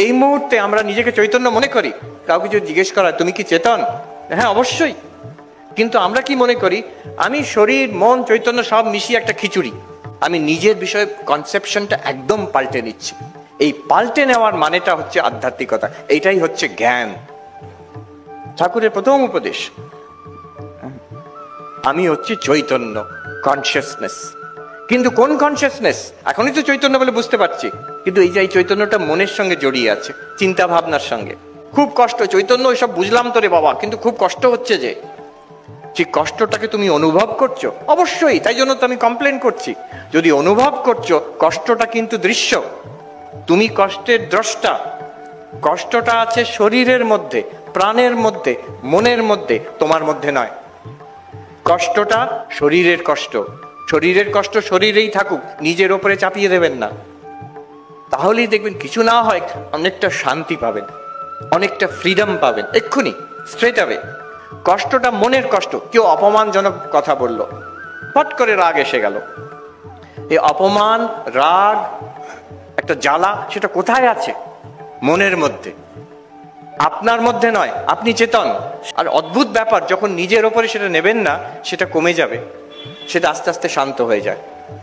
এই মুহূর্তে আমরা নিজেকে চৈতন্য মনে করি। কাউকে যদি জিজ্ঞেস করা তুমি কি চেতন, হ্যাঁ অবশ্যই। কিন্তু আমরা কি মনে করি, আমি শরীর মন চৈতন্য সব মিশিয়ে একটা খিচুড়ি। আমি নিজের বিষয়ে কনসেপশনটা একদম পাল্টে নিচ্ছি। এই পাল্টে নেওয়ার মানেটা হচ্ছে আধ্যাত্মিকতা, এইটাই হচ্ছে জ্ঞান। ঠাকুরের প্রথম উপদেশ, আমি হচ্ছে চৈতন্য, কনসিয়াসনেস। কিন্তু কোন কনসিয়াসনেস? এখনই তো চৈতন্য বলে বুঝতে পারছি, কিন্তু এই যে এই চৈতন্যটা মনের সঙ্গে জড়িয়ে আছে, চিন্তা ভাবনার সঙ্গে। খুব কষ্ট, চৈতন্য এসব বুঝলাম তো রে বাবা, কিন্তু খুব কষ্ট হচ্ছে যে কষ্টটাকে তুমি অনুভব করছো? অবশ্যই, তাই জন্য তো আমি কমপ্লেন করছি। যদি অনুভব করছো, কষ্টটা কিন্তু দৃশ্য, তুমি কষ্টের দ্রষ্টা। কষ্টটা আছে শরীরের মধ্যে, প্রাণের মধ্যে, মনের মধ্যে, তোমার মধ্যে নয়। কষ্টটা শরীরের কষ্ট, শরীরের কষ্ট শরীরেই থাকুক, নিজের ওপরে চাপিয়ে দেবেন না। তাহলেই দেখবেন কিছু না হয় অনেকটা শান্তি পাবেন, অনেকটা ফ্রিডম পাবেন, এক্ষুনি স্ট্রেট অ্যাওয়ে। কষ্টটা মনের কষ্ট, কেউ অপমানজনক কথা বলল, ফট করে রাগ এসে গেল। এই অপমান, রাগ, একটা জ্বালা, সেটা কোথায় আছে? মনের মধ্যে, আপনার মধ্যে নয়। আপনি চেতন। আর অদ্ভুত ব্যাপার, যখন নিজের ওপরে সেটা নেবেন না, সেটা কমে যাবে, সেটা আস্তে আস্তে শান্ত হয়ে যায়।